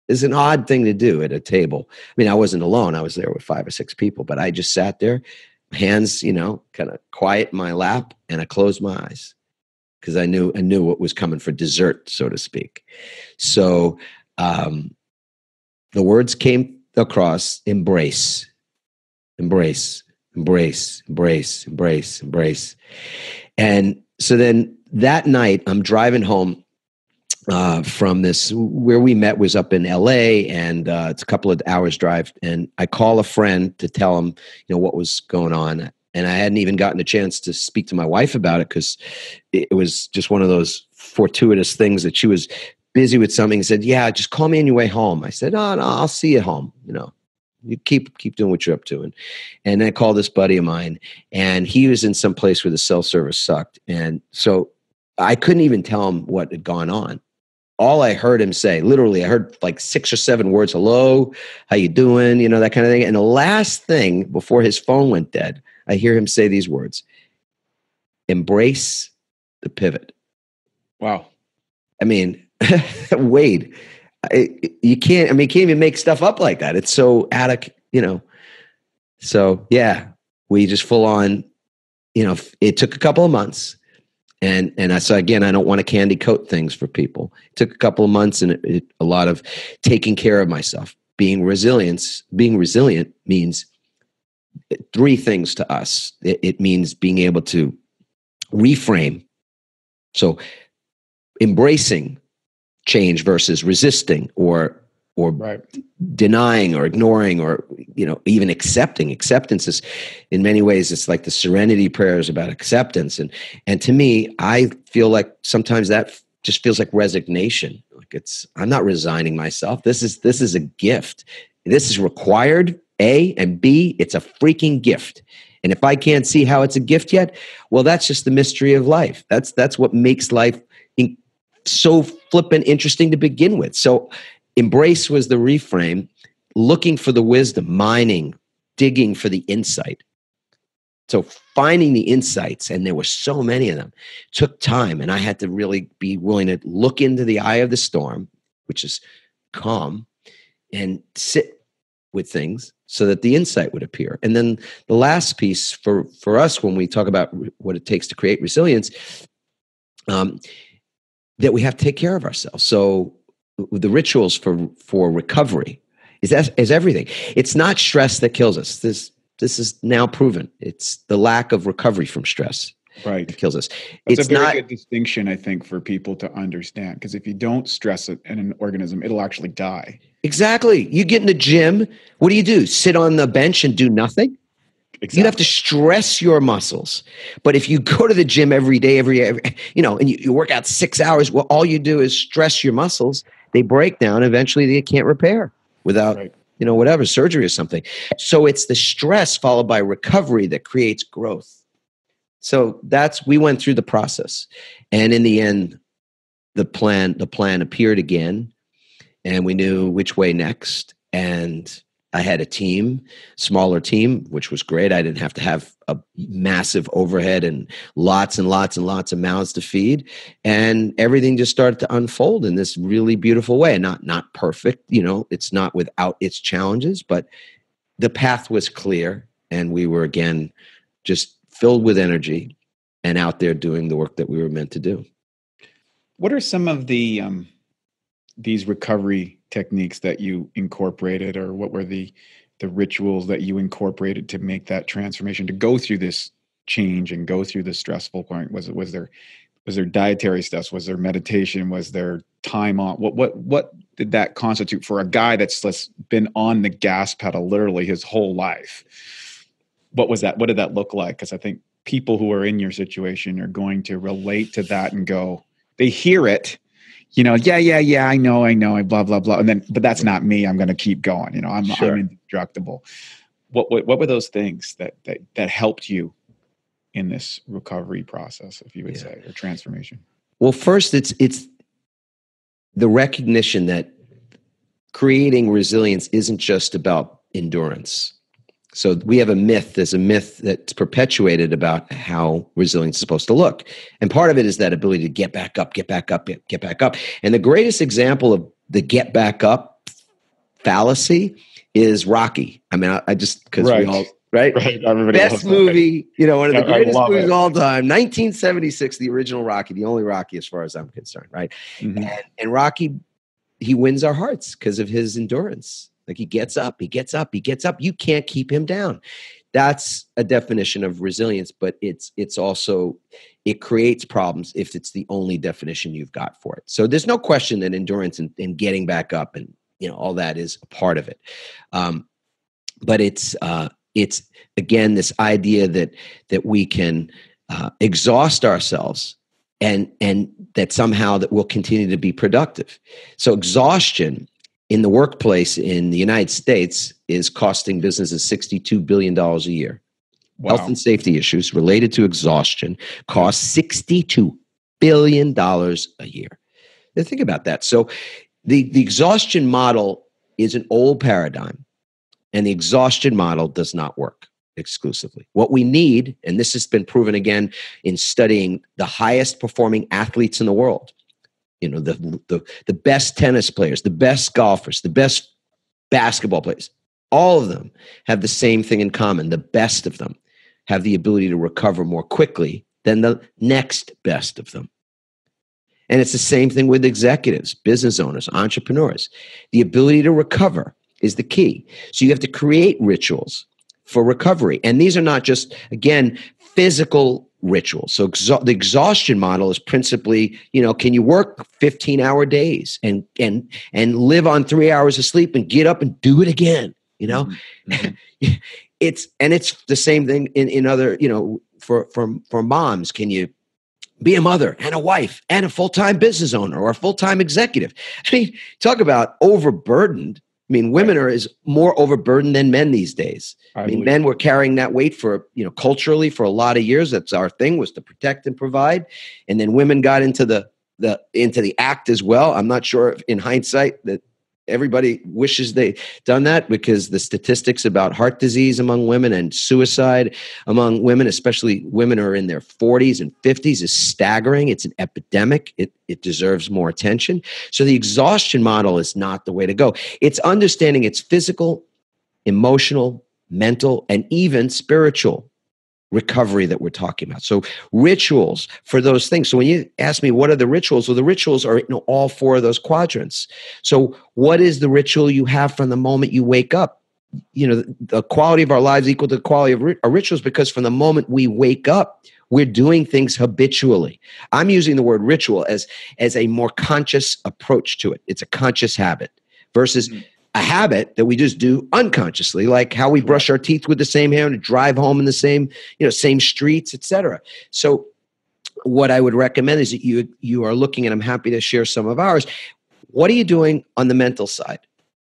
S3: It's an odd thing to do at a table. I mean, I wasn't alone. I was there with 5 or 6 people, but I just sat there, hands, kind of quiet in my lap, and I closed my eyes because I knew what was coming for dessert, so to speak. So the words came across: embrace, embrace, embrace, embrace, embrace, embrace. And so then that night, I'm driving home from this, where we met was up in LA, and it's a couple of hours drive. And I call a friend to tell him, what was going on. And I hadn't even gotten a chance to speak to my wife about it because it was just one of those fortuitous things that she was busy with something and said, yeah, just call me on your way home. I said, no, I'll see you at home. You keep doing what you're up to. And I called this buddy of mine, and he was in some place where the cell service sucked. And so I couldn't even tell him what had gone on. All I heard him say, literally, I heard like 6 or 7 words: hello, how you doing? That kind of thing. And the last thing before his phone went dead, I hear him say these words: embrace the pivot.
S4: Wow.
S3: I mean, Wade, you can't even make stuff up like that. It's so So yeah, we just full on, it took a couple of months. And so again, I don't want to candy coat things for people. It took a couple of months, and a lot of taking care of myself. Being resilient means 3 things to us. It means being able to reframe. So embracing change versus resisting or
S4: right.
S3: denying or ignoring or, even accepting. Acceptance is, in many ways, it's like the serenity prayer is about acceptance. And to me, I feel like sometimes that just feels like resignation. Like I'm not resigning myself. This is a gift. This is required, A, and B, it's a freaking gift. And if I can't see how it's a gift yet, well, that's just the mystery of life. That's what makes life so flippin' interesting to begin with. So embrace was the reframe, looking for the wisdom, mining, digging for the insight. So finding the insights, and there were so many of them, took time. And I had to really be willing to look into the eye of the storm, which is calm, and sit with things so that the insight would appear. And then the last piece for us, when we talk about what it takes to create resilience, that we have to take care of ourselves. So the rituals for recovery is everything. It's not stress that kills us. This is now proven. It's the lack of recovery from stress.
S4: Right.
S3: That kills us.
S4: It's
S3: it's
S4: a very
S3: not
S4: good distinction, I think, for people to understand, because if you don't stress it in an organism, it'll actually die.
S3: exactly. You get in the gym. What do? Sit on the bench and do nothing?
S4: Exactly.
S3: You have to stress your muscles. But if you go to the gym every day, and you work out 6 hours, well, all you do is stress your muscles. They break down. Eventually, they can't repair without,
S4: Right.
S3: whatever, surgery or something. So it's the stress followed by recovery that creates growth. So we went through the process. And in the end, the plan appeared again, and we knew which way next. And I had a smaller team, which was great. I didn't have to have a massive overhead and lots and lots of mouths to feed. And everything just started to unfold in this really beautiful way. Not perfect, it's not without its challenges, but the path was clear. And we were, again, just filled with energy and out there doing the work that we were meant to do.
S4: What are some of the these recovery techniques that you incorporated, or what were the rituals that you incorporated to make that transformation, to go through this change and go through the stressful point? Was there dietary stuff? Was there meditation? Was there time on? What did that constitute for a guy that's been on the gas pedal literally his whole life? What was that? What did that look like? Because I think people who are in your situation are going to relate to that and go, they hear it, yeah, I know, blah, blah, blah. And then, but that's not me. I'm going to keep going. I'm indestructible. What were those things that helped you in this recovery process, if you would say, or transformation?
S3: Well, first, it's the recognition that creating resilience isn't just about endurance. So we have a myth. There's a myth that's perpetuated about how resilience is supposed to look. And part of it is that ability to get back up. And the greatest example of the get back up fallacy is Rocky. I mean, I just, because we all, right?
S4: Everybody
S3: best movie, one of the greatest movies of all time, 1976, the original Rocky, the only Rocky as far as I'm concerned, right? Mm-hmm. And Rocky, he wins our hearts because of his endurance. Like he gets up. You can't keep him down. That's a definition of resilience, but it's also, it creates problems if it's the only definition you've got for it. So there's no question that endurance and getting back up and all that is a part of it. But it's again this idea that we can exhaust ourselves and that somehow that we'll continue to be productive. So exhaustion in the workplace in the United States is costing businesses $62 billion a year. Wow. Health and safety issues related to exhaustion cost $62 billion a year. Now think about that. So the exhaustion model is an old paradigm, and the exhaustion model does not work exclusively. What we need, and this has been proven again in studying the highest performing athletes in the world, the best tennis players, the best golfers, the best basketball players, all of them have the same thing in common. The best of them have the ability to recover more quickly than the next best of them. And it's the same thing with executives, business owners, entrepreneurs. The ability to recover is the key. So you have to create rituals for recovery. And these are not just, again, physical rituals. So the exhaustion model is principally, can you work 15-hour days and live on 3 hours of sleep and get up and do it again? Mm-hmm. It's the same thing in other, for moms. Can you be a mother and a wife and a full-time business owner or a full-time executive? I mean, talk about overburdened. I mean, women are more overburdened than men these days. I mean, men were carrying that weight for, culturally for a lot of years. That's our thing, was to protect and provide. And then women got into the act as well. I'm not sure if in hindsight that everybody wishes they done that, because the statistics about heart disease among women and suicide among women, especially women who are in their 40s and 50s, is staggering. It's an epidemic. It deserves more attention. So the exhaustion model is not the way to go. It's understanding it's physical emotional, mental, and even spiritual recovery that we're talking about. So rituals for those things. So when you ask me, what are the rituals? Well, the rituals are in all four of those quadrants. So what is the ritual you have from the moment you wake up? The quality of our lives equal to the quality of our rituals, because from the moment we wake up, we're doing things habitually. I'm using the word ritual as a more conscious approach to it. It's a conscious habit versus a habit that we just do unconsciously, like how we brush our teeth with the same hair and drive home in the same streets, etc. So what I would recommend is that you are looking, and I'm happy to share some of ours. What are you doing on the mental side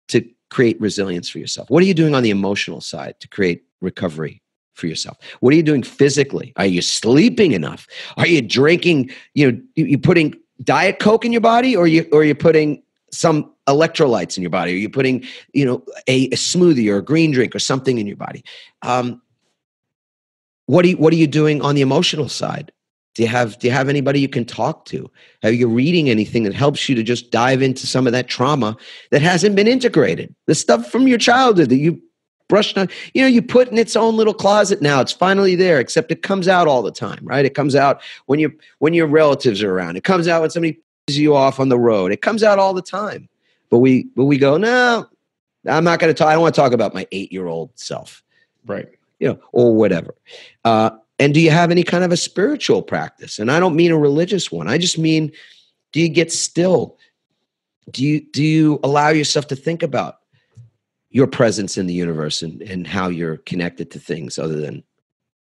S3: to create resilience for yourself? What are you doing on the emotional side to create recovery for yourself? What are you doing physically? Are you sleeping enough? Are you drinking, you putting Diet Coke in your body, or you putting some electrolytes in your body? Are you putting, a smoothie or a green drink or something in your body? What are you doing on the emotional side? Do you have anybody you can talk to? Are you reading anything that helps you to just dive into some of that trauma that hasn't been integrated? The stuff from your childhood that you brushed on, you put in its own little closet now. It's finally there, except it comes out all the time, right? It comes out when your relatives are around. It comes out when somebody pisses you off on the road. It comes out all the time. But we go, no, I'm not going to talk. I don't want to talk about my 8-year-old self.
S4: Right.
S3: Or whatever. And do you have any kind of a spiritual practice? And I don't mean a religious one. I just mean, do you get still? Do you allow yourself to think about your presence in the universe and how you're connected to things other than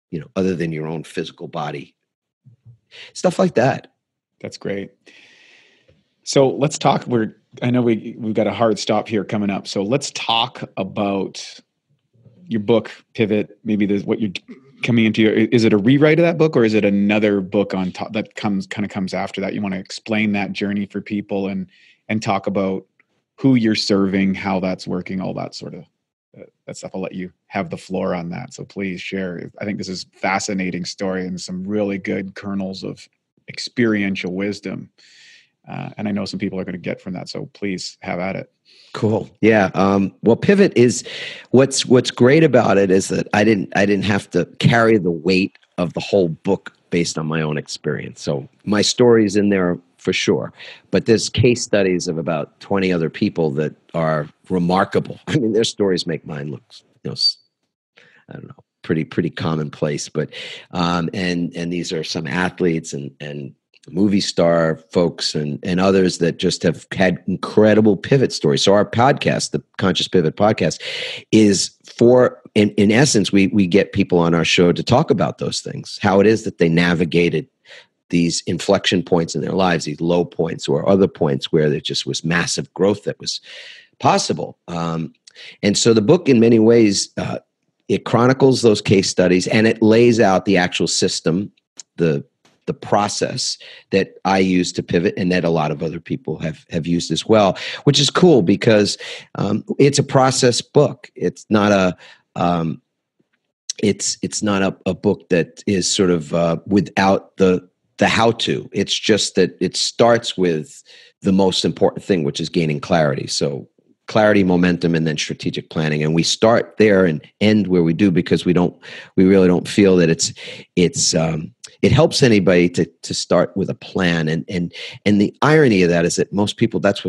S3: your own physical body? Stuff like that.
S4: That's great. So let's talk. I know we've got a hard stop here coming up. So let's talk about your book, Pivot. Maybe what you're coming into. Is it a rewrite of that book, or is it another book on top that comes after that? You want to explain that journey for people and talk about who you're serving, how that's working, all that sort of that stuff. I'll let you have the floor on that. So please share. I think this is a fascinating story and some really good kernels of experiential wisdom. And I know some people are going to get from that. So please have at it.
S3: Cool. Yeah. Well, Pivot is what's great about it is that I didn't have to carry the weight of the whole book based on my own experience. So my story is in there for sure, but there's case studies of about 20 other people that are remarkable. I mean, their stories make mine look, I don't know, pretty commonplace, but, and these are some athletes and movie star folks and others that just have had incredible pivot stories. So our podcast, the Conscious Pivot podcast, is for, in essence, we get people on our show to talk about those things, how it is that they navigated these inflection points in their lives, these low points or other points where there just was massive growth that was possible. And so the book, in many ways, it chronicles those case studies and it lays out the actual system, the process that I use to pivot and that a lot of other people have used as well, which is cool because it's a process book. It's not it's not a book that is sort of without the how-to. It's just that it starts with the most important thing, which is gaining clarity. So clarity, momentum, and then strategic planning. And we start there and end where we do because we really don't feel that it helps anybody to start with a plan. And the irony of that is that most people, that's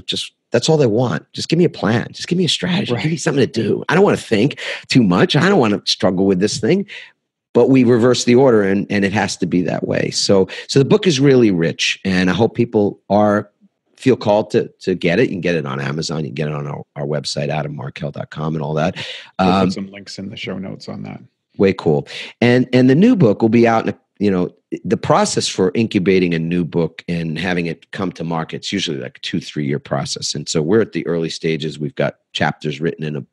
S3: all they want. Just give me a plan. Just give me a strategy. Right. Give me something to do. I don't want to think too much. I don't want to struggle with this thing. But we reverse the order and it has to be that way. So the book is really rich and I hope people feel called to get it. You can get it on Amazon. You can get it on our website, adammarkel.com and all that.
S4: We'll put some links in the show notes on that.
S3: Way cool. And the new book will be out in the process for incubating a new book and having it come to market, it's usually like a 2-3 year process. And so we're at the early stages. We've got chapters written in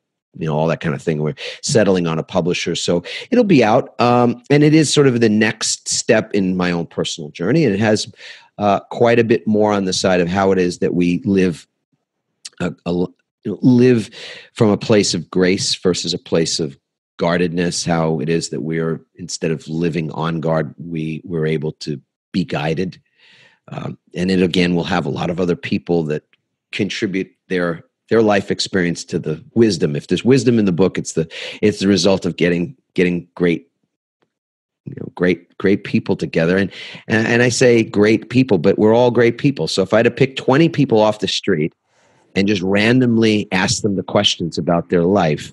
S3: all that kind of thing. We're settling on a publisher. So it'll be out. And it is sort of the next step in my own personal journey. And it has quite a bit more on the side of how it is that we live from a place of grace versus a place of guardedness, how it is that we're, instead of living on guard, we're able to be guided. And it, again, will have a lot of other people that contribute their their life experience to the wisdom. If there's wisdom in the book, it's the result of getting great, great people together. And I say great people, but we're all great people. So if I had to pick 20 people off the street and just randomly ask them the questions about their life,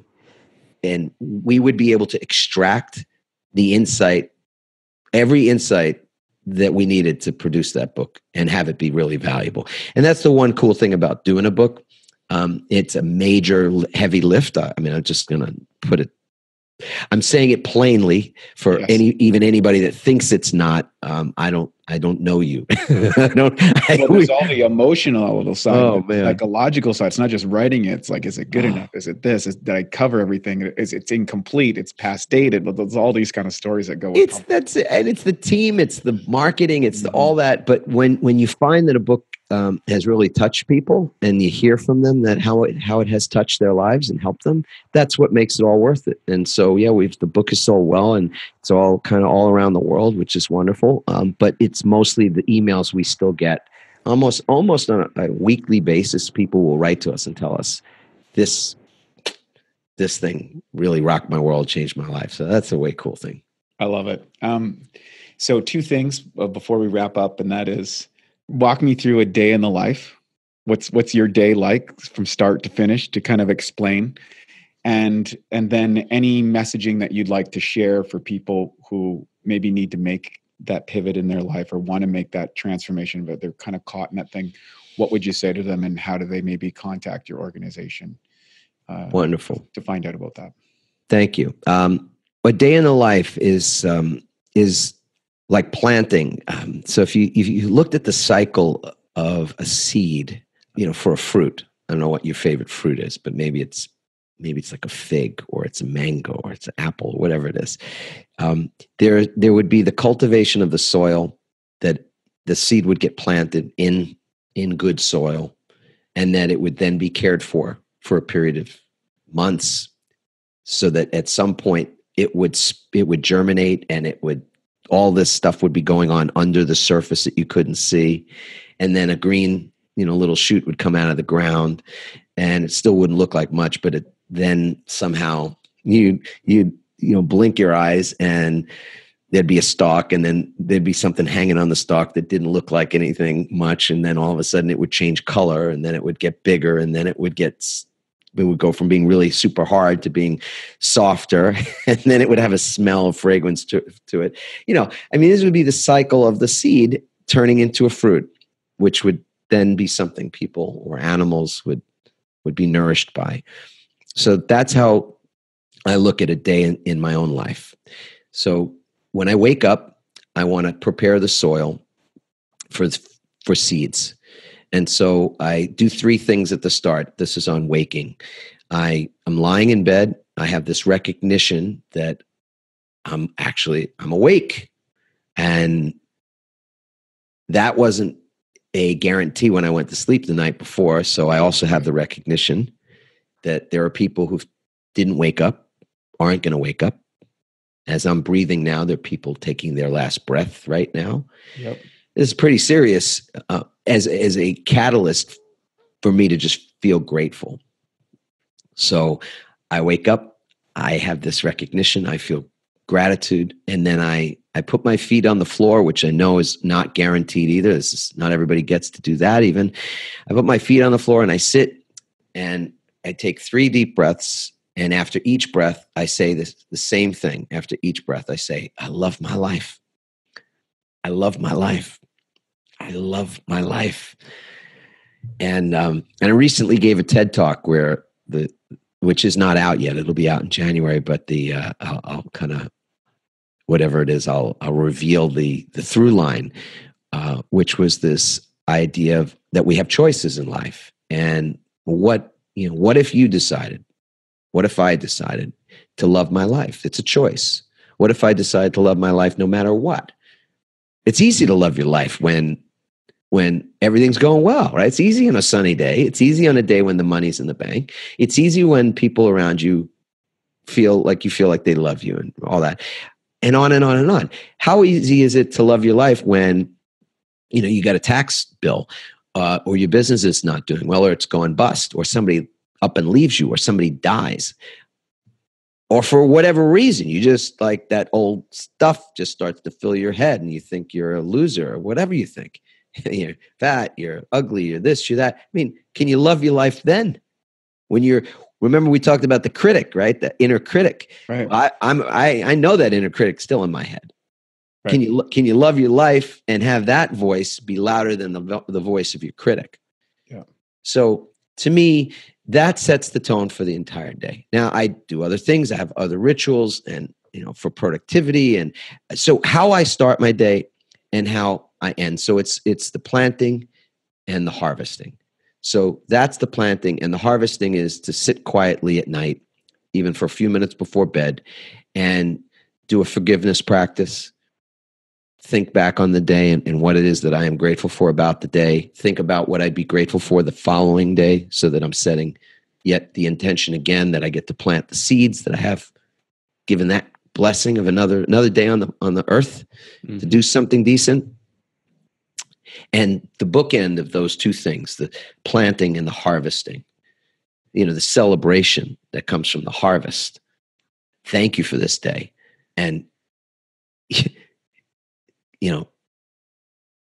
S3: and we would be able to extract the insight, every insight that we needed to produce that book and have it be really valuable. And that's the one cool thing about doing a book. It's a major heavy lift. I mean, I'm just going to put it, I'm saying it plainly for even anybody that thinks it's not. I don't know you.
S4: There's all the emotional side,
S3: man.
S4: Psychological side. It's not just writing it. It's like, is it good enough? Is it this? Did I cover everything? It's incomplete? It's past dated. But there's all these kind of stories that go with
S3: that's it. And it's the team, it's the marketing, it's all that. But when you find that a book has really touched people, and you hear from them that how it has touched their lives and helped them, that's what makes it all worth it. And so the book is sold well, and it's all kind of all around the world, which is wonderful. But it's mostly the emails we still get almost on a weekly basis. People will write to us and tell us this thing really rocked my world, changed my life. So that's a way cool thing.
S4: I love it. So 2 things before we wrap up, and that is, walk me through a day in the life. What's your day like from start to finish, to kind of explain, and then any messaging that you'd like to share for people who maybe need to make that pivot in their life or want to make that transformation, but they're kind of caught in that thing. What would you say to them, and how do they maybe contact your organization?
S3: Wonderful.
S4: To find out about that.
S3: Thank you. A day in the life is like planting. So if you looked at the cycle of a seed, for a fruit, I don't know what your favorite fruit is, but maybe it's like a fig, or it's a mango, or it's an apple, whatever it is. There would be the cultivation of the soil, that the seed would get planted in good soil, and that it would then be cared for a period of months, so that at some point it would germinate, and all this stuff would be going on under the surface that you couldn't see. And then a green, little shoot would come out of the ground, and it still wouldn't look like much, but then somehow you'd blink your eyes and there'd be a stalk, and then there'd be something hanging on the stalk that didn't look like anything much. And then all of a sudden it would change color, and then it would get bigger, and then it would go from being really super hard to being softer, and then it would have a smell of fragrance to it. This would be the cycle of the seed turning into a fruit, which would then be something people or animals would be nourished by. So that's how I look at a day in my own life. So when I wake up, I want to prepare the soil for seeds. And so I do 3 things at the start. This is on waking. I'm lying in bed. I have this recognition that I'm awake. And that wasn't a guarantee when I went to sleep the night before. So I also have the recognition that there are people who didn't wake up, aren't going to wake up. As I'm breathing now, there are people taking their last breath right now.
S4: Yep.
S3: This is pretty serious as a catalyst for me to just feel grateful. So I wake up, I have this recognition, I feel gratitude, and then I put my feet on the floor, which I know is not guaranteed either. Not everybody gets to do that even. I put my feet on the floor and I sit, and I take 3 deep breaths. And after each breath, I say the same thing. After each breath, I say, I love my life. I love my life. I love my life. And I recently gave a TED Talk which is not out yet. It'll be out in January, but I'll kind of, whatever it is, I'll reveal the through line, which was this idea that we have choices in life. And what if you decided? What if I decided to love my life? It's a choice. What if I decide to love my life no matter what? It's easy to love your life when everything's going well, right? It's easy on a sunny day. It's easy on a day when the money's in the bank. It's easy when people around you feel like they love you and all that. And on and on and on. How easy is it to love your life when you got a tax bill? or your business is not doing well, or it's going bust, or somebody up and leaves you, or somebody dies, or for whatever reason, you just like that old stuff just starts to fill your head and you think you're a loser or whatever you think. You're fat, you're ugly, you're this, you're that. I mean, can you love your life then? Remember we talked about the critic, right? The inner critic.
S4: Right.
S3: I know that inner critic still in my head. Right. Can you love your life and have that voice be louder than the voice of your critic?
S4: Yeah.
S3: So to me, that sets the tone for the entire day. Now I do other things. I have other rituals and, for productivity. And so how I start my day and how I end. So it's the planting and the harvesting. So that's the planting, and the harvesting is to sit quietly at night, even for a few minutes before bed, and do a forgiveness practice. Think back on the day and what it is that I am grateful for about the day. Think about what I'd be grateful for the following day, so that I'm setting yet the intention again that I get to plant the seeds, that I have given that blessing of another day on the earth to do something decent. And the bookend of those two things, the planting and the harvesting, the celebration that comes from the harvest. Thank you for this day. And,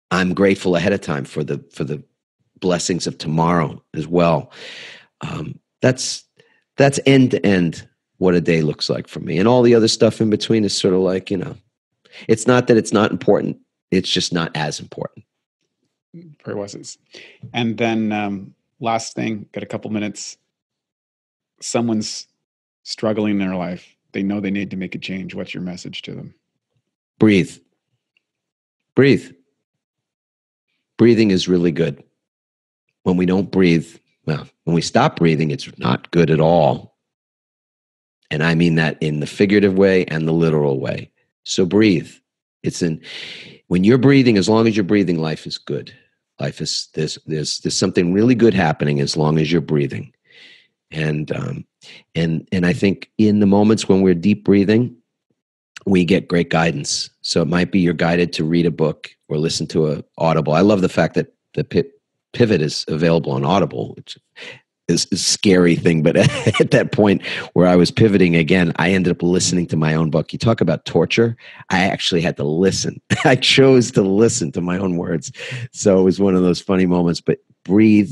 S3: I'm grateful ahead of time for the blessings of tomorrow as well. That's end to end what a day looks like for me. And all the other stuff in between is sort of like, it's not that it's not important. It's just not as important.
S4: Very wise. And then last thing, got a couple minutes. Someone's struggling in their life. They know they need to make a change. What's your message to them?
S3: Breathe. Breathing is really good. When we don't breathe, when we stop breathing, it's not good at all. And I mean that in the figurative way and the literal way. So breathe. When you're breathing, as long as you're breathing, life is good. Life is there's something really good happening as long as you're breathing. And I think in the moments when we're deep breathing, we get great guidance. So it might be you're guided to read a book or listen to an Audible. I love the fact that the Pivot is available on Audible, which is a scary thing. But at that point where I was pivoting again, I ended up listening to my own book. You talk about torture. I actually had to listen. I chose to listen to my own words. So it was one of those funny moments. But breathe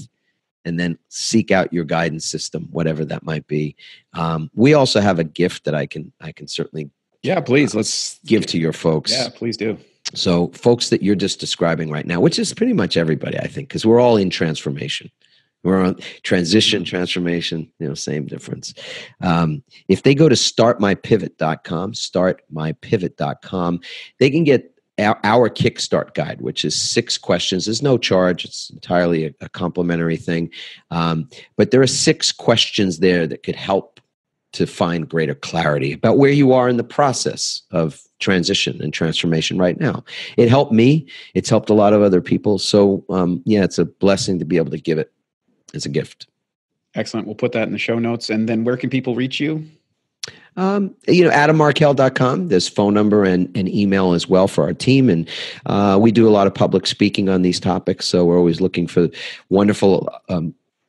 S3: and then seek out your guidance system, whatever that might be. We also have a gift that I can certainly
S4: please let's
S3: give to your folks.
S4: Yeah, please do.
S3: So folks that you're just describing right now, which is pretty much everybody, I think, because we're all in transformation. We're on transmission, transformation, same difference. If they go to startmypivot.com, they can get our Kickstart guide, which is 6 questions. There's no charge. It's entirely a complimentary thing. But there are 6 questions there that could help to find greater clarity about where you are in the process of transition and transformation right now. It helped me. It's helped a lot of other people. So, it's a blessing to be able to give it as a gift.
S4: Excellent. We'll put that in the show notes. And then where can people reach you?
S3: AdamMarkel.com. There's phone number and email as well for our team. And we do a lot of public speaking on these topics. So we're always looking for wonderful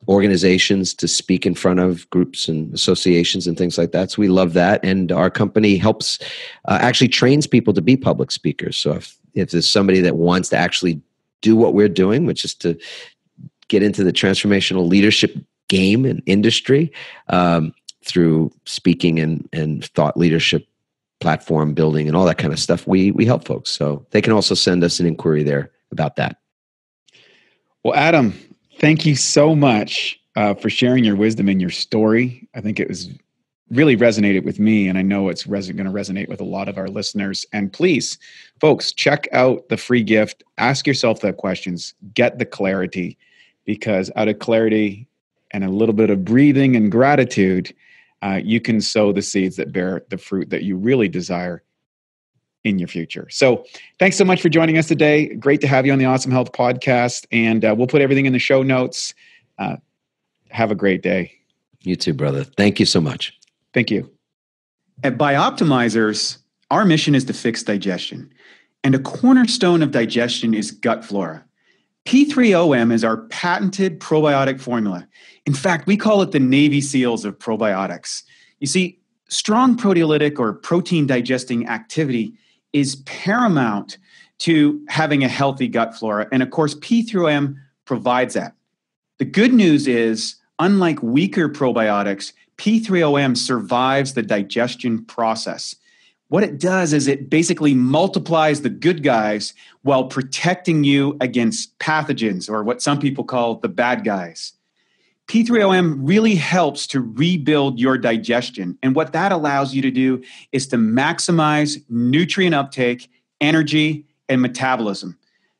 S3: organizations to speak in front of, groups and associations and things like that. So we love that. And our company helps, actually trains people to be public speakers. So if there's somebody that wants to actually do what we're doing, which is to get into the transformational leadership game and industry through speaking and thought leadership, platform building and all that kind of stuff, we help folks. So they can also send us an inquiry there about that.
S4: Well, Adam, thank you so much for sharing your wisdom and your story. I think it was really resonated with me, and I know it's going to resonate with a lot of our listeners. And please, folks, check out the free gift. Ask yourself the questions. Get the clarity, because out of clarity and a little bit of breathing and gratitude, you can sow the seeds that bear the fruit that you really desire in your future. So thanks so much for joining us today. Great to have you on the Awesome Health Podcast. And we'll put everything in the show notes. Have a great day.
S3: You too, brother. Thank you so much.
S4: Thank you.
S2: At Bioptimizers, our mission is to fix digestion. And a cornerstone of digestion is gut flora. P3OM is our patented probiotic formula. In fact, we call it the Navy SEALs of probiotics. You see, strong proteolytic or protein digesting activity is paramount to having a healthy gut flora. And of course, P3OM provides that. The good news is, unlike weaker probiotics, P3OM survives the digestion process. What it does is it basically multiplies the good guys while protecting you against pathogens, or what some people call the bad guys. P3OM really helps to rebuild your digestion. And what that allows you to do is to maximize nutrient uptake, energy, and metabolism.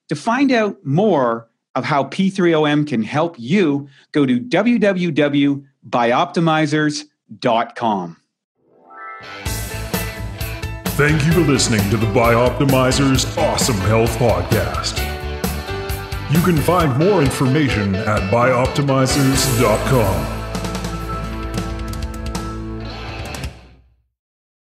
S2: To find out more of how P3OM can help you, go to www.bioptimizers.com.
S1: Thank you for listening to the Bioptimizers Awesome Health Podcast. You can find more information at bioptimizers.com.